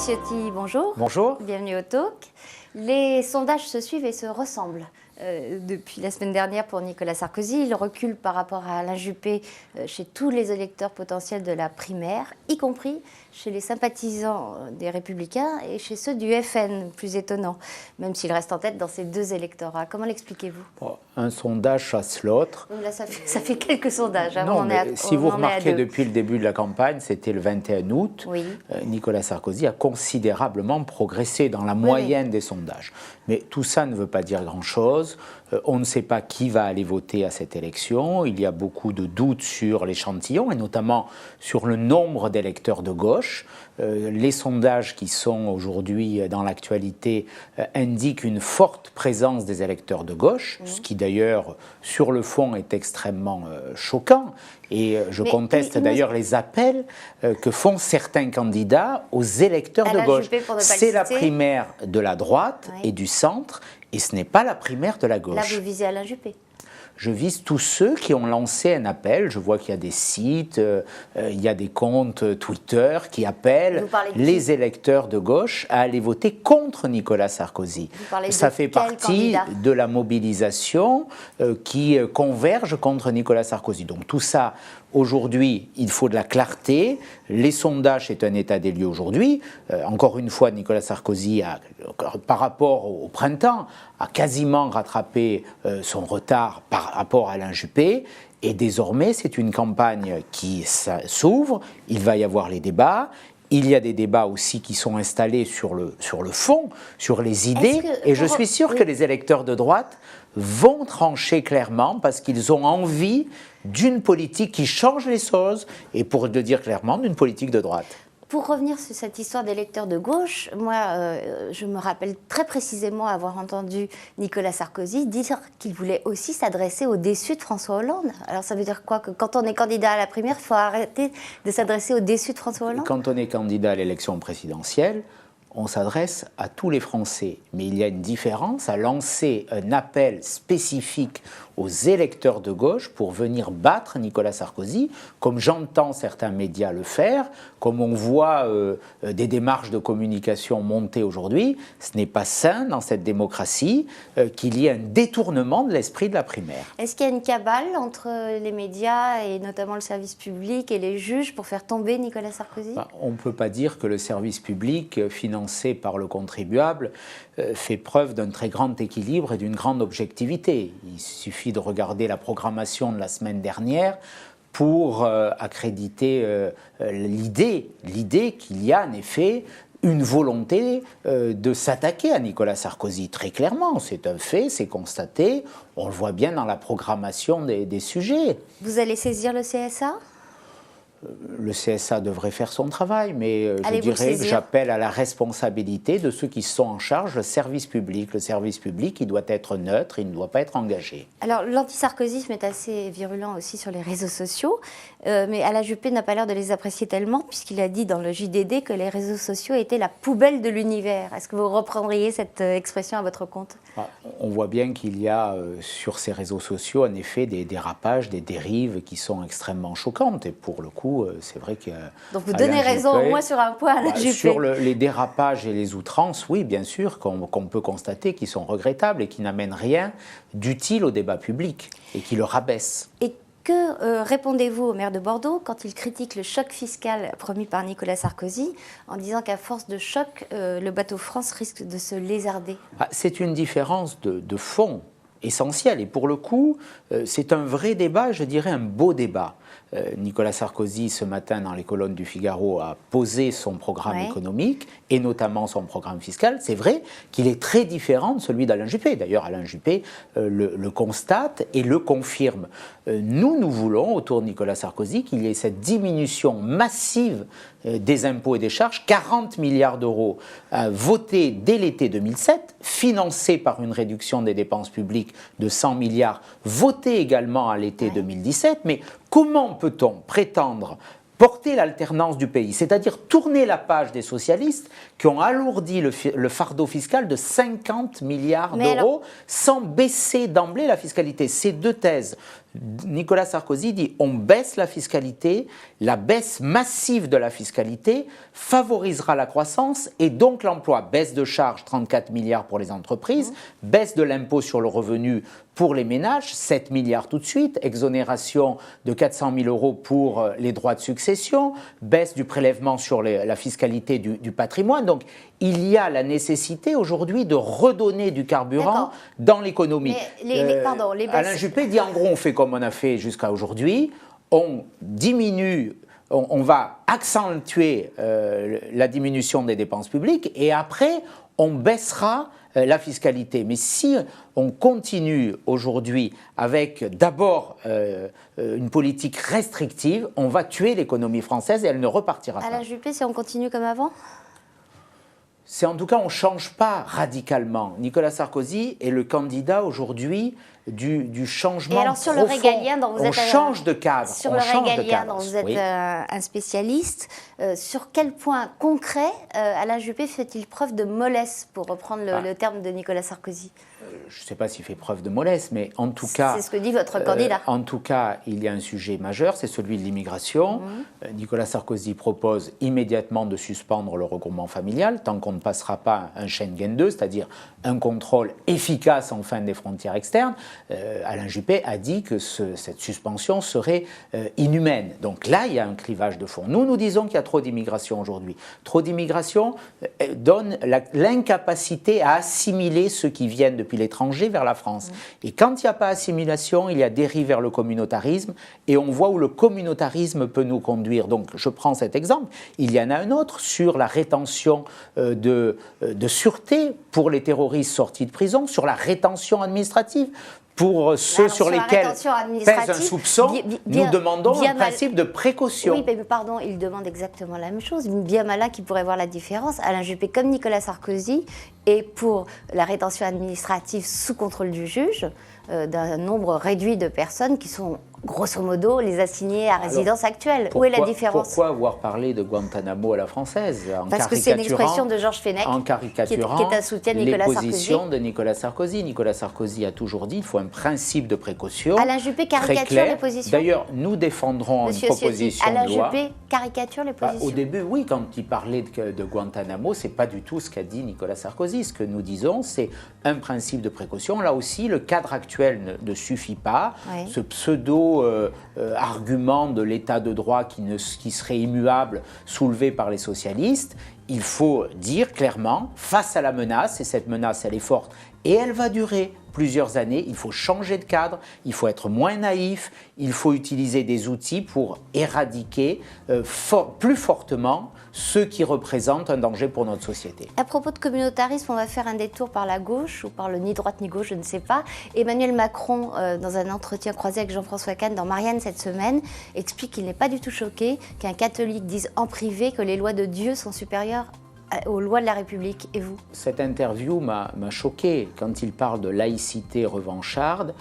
Ciotti, bonjour. Bonjour. Bienvenue au Talk. Les sondages se suivent et se ressemblent. Depuis la semaine dernière pour Nicolas Sarkozy, il recule par rapport à Alain Juppé chez tous les électeurs potentiels de la primaire, y compris chez les sympathisants des Républicains et chez ceux du FN, plus étonnant, même s'il reste en tête dans ces deux électorats. Comment l'expliquez-vous? Un sondage chasse l'autre. Là, ça fait quelques sondages. Hein, non, mais si vous remarquez depuis le début de la campagne, c'était le 21 août, oui. Nicolas Sarkozy a considérablement progressé dans la moyenne des sondages. Mais tout ça ne veut pas dire grand-chose. On ne sait pas qui va aller voter à cette élection. Il y a beaucoup de doutes sur l'échantillon et notamment sur le nombre d'électeurs de gauche. Les sondages qui sont aujourd'hui dans l'actualité indiquent une forte présence des électeurs de gauche, ce qui d'ailleurs, sur le fond, est extrêmement choquant. Et je conteste d'ailleurs les appels que font certains candidats aux électeurs de gauche. C'est la primaire de la droite et du centre, et ce n'est pas la primaire de la gauche. Là, vous visez Alain Juppé. Je vise tous ceux qui ont lancé un appel. Je vois qu'il y a des sites, il y a des comptes Twitter qui appellent les électeurs de gauche à aller voter contre Nicolas Sarkozy. Ça fait partie de la mobilisation qui converge contre Nicolas Sarkozy. Donc tout ça, aujourd'hui, il faut de la clarté. Les sondages, c'est un état des lieux aujourd'hui. Encore une fois, Nicolas Sarkozy, par rapport au printemps, a quasiment rattrapé son retard par rapport à Alain Juppé. Et désormais, c'est une campagne qui s'ouvre. Il va y avoir les débats. Il y a des débats aussi qui sont installés sur le fond, sur les idées. Et je suis sûr que les électeurs de droite vont trancher clairement parce qu'ils ont envie d'une politique qui change les choses et, pour le dire clairement, d'une politique de droite. Pour revenir sur cette histoire d'électeurs de gauche, moi, je me rappelle très précisément avoir entendu Nicolas Sarkozy dire qu'il voulait aussi s'adresser aux déçus de François Hollande. Alors ça veut dire quoi? Que quand on est candidat à la primaire, il faut arrêter de s'adresser aux déçus de François Hollande? Quand on est candidat à l'élection présidentielle, on s'adresse à tous les Français. Mais il y a une différence à lancer un appel spécifique aux électeurs de gauche pour venir battre Nicolas Sarkozy, comme j'entends certains médias le faire, comme on voit des démarches de communication monter aujourd'hui. Ce n'est pas sain dans cette démocratie qu'il y ait un détournement de l'esprit de la primaire. Est-ce qu'il y a une cabale entre les médias et notamment le service public et les juges pour faire tomber Nicolas Sarkozy? On ne peut pas dire que le service public financé par le contribuable fait preuve d'un très grand équilibre et d'une grande objectivité. Il suffit de regarder la programmation de la semaine dernière pour accréditer l'idée qu'il y a en effet une volonté de s'attaquer à Nicolas Sarkozy. Très clairement, c'est un fait, c'est constaté, on le voit bien dans la programmation des sujets. Vous allez saisir le CSA ? Le CSA devrait faire son travail, mais je dirais que j'appelle à la responsabilité de ceux qui sont en charge du service public. Le service public, il doit être neutre, il ne doit pas être engagé. Alors, l'antisarkozisme est assez virulent aussi sur les réseaux sociaux, mais Alain Juppé n'a pas l'air de les apprécier tellement, puisqu'il a dit dans le JDD que les réseaux sociaux étaient la poubelle de l'univers. Est-ce que vous reprendriez cette expression à votre compte? On voit bien qu'il y a sur ces réseaux sociaux, en effet, des dérapages, des dérives qui sont extrêmement choquantes, et pour le coup, c'est vrai que... Donc vous donnez raison au moins sur un point à la Juppé. Sur les dérapages et les outrances, oui, bien sûr, qu'on peut constater qu'ils sont regrettables et qui n'amènent rien d'utile au débat public et qui le rabaissent. Et que répondez-vous au maire de Bordeaux quand il critique le choc fiscal promis par Nicolas Sarkozy en disant qu'à force de choc, le bateau France risque de se lézarder? C'est une différence de fond essentielle et pour le coup, c'est un vrai débat, je dirais un beau débat. Nicolas Sarkozy, ce matin, dans les colonnes du Figaro, a posé son programme économique et notamment son programme fiscal. C'est vrai qu'il est très différent de celui d'Alain Juppé. D'ailleurs, Alain Juppé le constate et le confirme. Nous voulons, autour de Nicolas Sarkozy, qu'il y ait cette diminution massive des impôts et des charges, 40 milliards d'euros votés dès l'été 2007, financés par une réduction des dépenses publiques de 100 milliards, votés également à l'été 2017. Mais comment peut-on prétendre porter l'alternance du pays, c'est-à-dire tourner la page des socialistes qui ont alourdi le fardeau fiscal de 50 milliards d'euros sans baisser d'emblée la fiscalité. Ces deux thèses. Nicolas Sarkozy dit on baisse la fiscalité, la baisse massive de la fiscalité favorisera la croissance et donc l'emploi. Baisse de charges, 34 milliards pour les entreprises, baisse de l'impôt sur le revenu pour les ménages, 7 milliards tout de suite, exonération de 400 000 euros pour les droits de succession, baisse du prélèvement sur la fiscalité du patrimoine. Donc il y a la nécessité aujourd'hui de redonner du carburant dans l'économie. Alain Juppé dit en gros on fait comme on a fait jusqu'à aujourd'hui, on diminue, on va accentuer la diminution des dépenses publiques et après on baissera la fiscalité. Mais si on continue aujourd'hui avec d'abord une politique restrictive, on va tuer l'économie française et elle ne repartira pas. Alain Juppé, si on continue comme avant ? C'est en tout cas, on ne change pas radicalement. Nicolas Sarkozy est le candidat aujourd'hui du changement profond. Et alors sur le régalien dont vous êtes change de cadre. Sur le régalien dont vous êtes un spécialiste, sur quel point concret Alain Juppé fait-il preuve de mollesse, pour reprendre le terme de Nicolas Sarkozy ? Je ne sais pas s'il fait preuve de mollesse, mais en tout cas... C'est ce que dit votre candidat. En tout cas, il y a un sujet majeur, c'est celui de l'immigration. Nicolas Sarkozy propose immédiatement de suspendre le regroupement familial, tant qu'on ne passera pas un Schengen 2, c'est-à-dire un contrôle efficace enfin des frontières externes. Alain Juppé a dit que cette suspension serait inhumaine. Donc là, il y a un clivage de fond. Nous disons qu'il y a trop d'immigration aujourd'hui. Trop d'immigration donne l'incapacité à assimiler ceux qui viennent depuis l'étranger vers la France. Et quand il n'y a pas assimilation, il y a dérive vers le communautarisme et on voit où le communautarisme peut nous conduire. Donc je prends cet exemple. Il y en a un autre sur la rétention de sûreté pour les terroristes sortis de prison, sur la rétention administrative. Pour ceux sur lesquels pèse un soupçon, nous demandons un principe de précaution. Oui, mais pardon, il demande exactement la même chose. Bien malin qui pourrait voir la différence. Alain Juppé, comme Nicolas Sarkozy, est pour la rétention administrative sous contrôle du juge d'un nombre réduit de personnes qui sont grosso modo les assignées à résidence actuelle. Où est la différence ? Pourquoi avoir parlé de Guantanamo à la française Parce que c'est une expression de Georges Fenech, qui est un soutien de Nicolas Sarkozy. Les positions de Nicolas Sarkozy. Nicolas Sarkozy a toujours dit qu'il faut un principe de précaution. Alain Juppé caricature les positions. D'ailleurs, nous défendrons une proposition Alain de loi. Alain Juppé caricature les positions. Au début, oui, quand il parlait de Guantanamo, ce n'est pas du tout ce qu'a dit Nicolas Sarkozy. Ce que nous disons, c'est un principe de précaution. Là aussi, le cadre actuel ne suffit pas. Oui. Ce pseudo-argument de l'état de droit qui serait immuable soulevé par les socialistes, il faut dire clairement, face à la menace, et cette menace elle est forte, et elle va durer plusieurs années, il faut changer de cadre, il faut être moins naïf, il faut utiliser des outils pour éradiquer plus fortement ceux qui représentent un danger pour notre société. À propos de communautarisme, on va faire un détour par la gauche, ou par le ni droite ni gauche, je ne sais pas. Emmanuel Macron, dans un entretien croisé avec Jean-François Kahn dans Marianne cette semaine, explique qu'il n'est pas du tout choqué qu'un catholique dise en privé que les lois de Dieu sont supérieures aux lois de la République. Et vous ? Cette interview m'a choqué. Quand il parle de laïcité revancharde,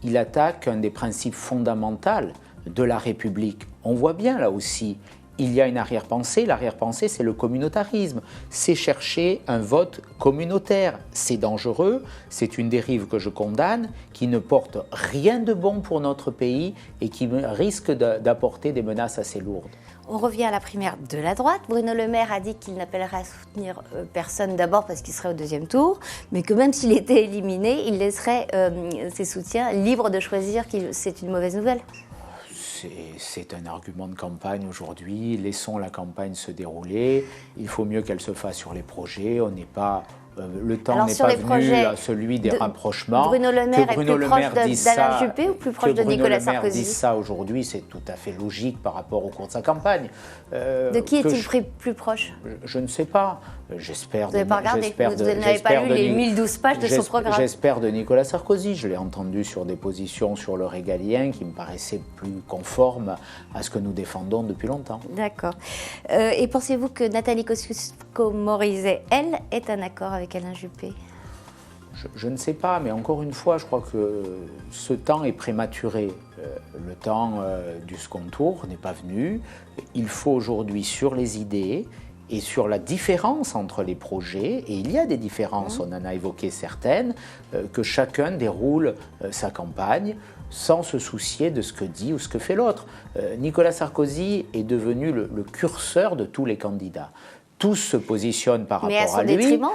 il attaque un des principes fondamentaux de la République. On voit bien là aussi, il y a une arrière-pensée. L'arrière-pensée, c'est le communautarisme. C'est chercher un vote communautaire. C'est dangereux, c'est une dérive que je condamne, qui ne porte rien de bon pour notre pays et qui risque d'apporter des menaces assez lourdes. On revient à la primaire de la droite. Bruno Le Maire a dit qu'il n'appellerait à soutenir personne, d'abord parce qu'il serait au deuxième tour, mais que même s'il était éliminé, il laisserait ses soutiens libres de choisir que c'est une mauvaise nouvelle. C'est un argument de campagne aujourd'hui. Laissons la campagne se dérouler. Il faut mieux qu'elle se fasse sur les projets. On n'est pas... le temps n'est pas venu à celui des rapprochements. Bruno Le Maire est plus proche d'Alain Juppé ou plus proche de Nicolas Sarkozy ? Que Bruno Le Maire dise ça aujourd'hui, c'est tout à fait logique par rapport au cours de sa campagne. De qui est-il plus proche ? Je ne sais pas. J'espère. Vous n'avez pas regardé ? Vous n'avez pas lu les 1012 pages de son programme ? J'espère de Nicolas Sarkozy. Je l'ai entendu sur des positions sur le régalien qui me paraissaient plus conformes à ce que nous défendons depuis longtemps. D'accord. Et pensez-vous que Nathalie Kosciusko-Morizet, elle, est en accord avec Alain Juppé ? Je ne sais pas, mais encore une fois, je crois que ce temps est prématuré. Le temps du second tour n'est pas venu. Il faut aujourd'hui, sur les idées et sur la différence entre les projets, et il y a des différences, on en a évoqué certaines, que chacun déroule sa campagne sans se soucier de ce que dit ou ce que fait l'autre. Nicolas Sarkozy est devenu le curseur de tous les candidats. Tous se positionnent par rapport à lui. Détriment.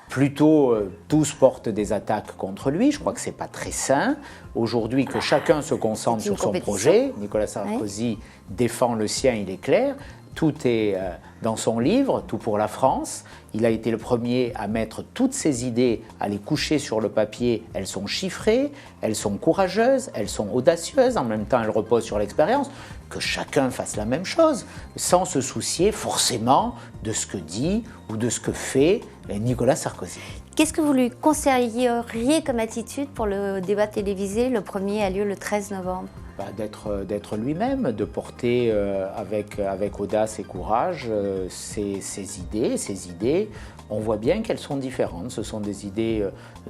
Plutôt, tous portent des attaques contre lui. Je crois que ce n'est pas très sain. Aujourd'hui, que chacun se concentre sur son projet. Nicolas Sarkozy défend le sien, il est clair. Tout est dans son livre, Tout pour la France. Il a été le premier à mettre toutes ses idées, à les coucher sur le papier. Elles sont chiffrées, elles sont courageuses, elles sont audacieuses. En même temps, elles reposent sur l'expérience. Que chacun fasse la même chose, sans se soucier forcément de ce que dit ou de ce que fait Nicolas Sarkozy. Qu'est-ce que vous lui conseilleriez comme attitude pour le débat télévisé? Le premier a lieu le 13 novembre. D'être lui-même, de porter avec audace et courage ses idées. On voit bien qu'elles sont différentes. Ce sont des idées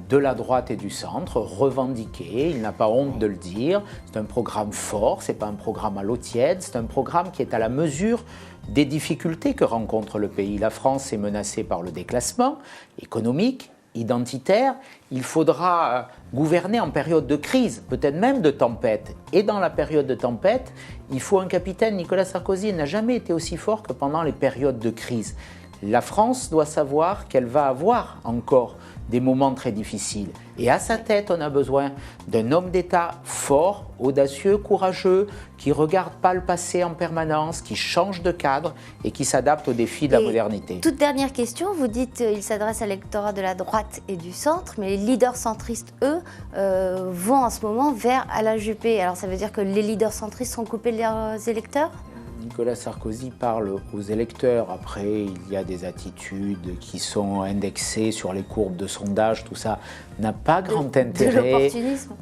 de la droite et du centre, revendiquées. Il n'a pas honte de le dire. C'est un programme fort, ce n'est pas un programme à l'eau tiède. C'est un programme qui est à la mesure des difficultés que rencontre le pays. La France est menacée par le déclassement économique, identitaire. Il faudra gouverner en période de crise, peut-être même de tempête. Et dans la période de tempête, il faut un capitaine. Nicolas Sarkozy n'a jamais été aussi fort que pendant les périodes de crise. La France doit savoir qu'elle va avoir encore des moments très difficiles. Et à sa tête, on a besoin d'un homme d'État fort, audacieux, courageux, qui ne regarde pas le passé en permanence, qui change de cadre et qui s'adapte aux défis de la modernité. Toute dernière question, vous dites qu'il s'adresse à l'électorat de la droite et du centre, mais les leaders centristes, eux, vont en ce moment vers Alain Juppé. Alors ça veut dire que les leaders centristes sont coupés de leurs électeurs ? Nicolas Sarkozy parle aux électeurs. Après, il y a des attitudes qui sont indexées sur les courbes de sondage. Tout ça n'a pas grand intérêt.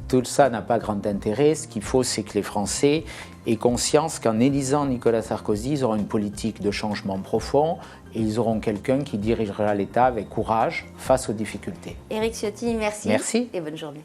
Tout ça n'a pas grand intérêt. Ce qu'il faut, c'est que les Français aient conscience qu'en élisant Nicolas Sarkozy, ils auront une politique de changement profond et ils auront quelqu'un qui dirigera l'État avec courage face aux difficultés. Éric Ciotti, merci. Merci. Et bonne journée.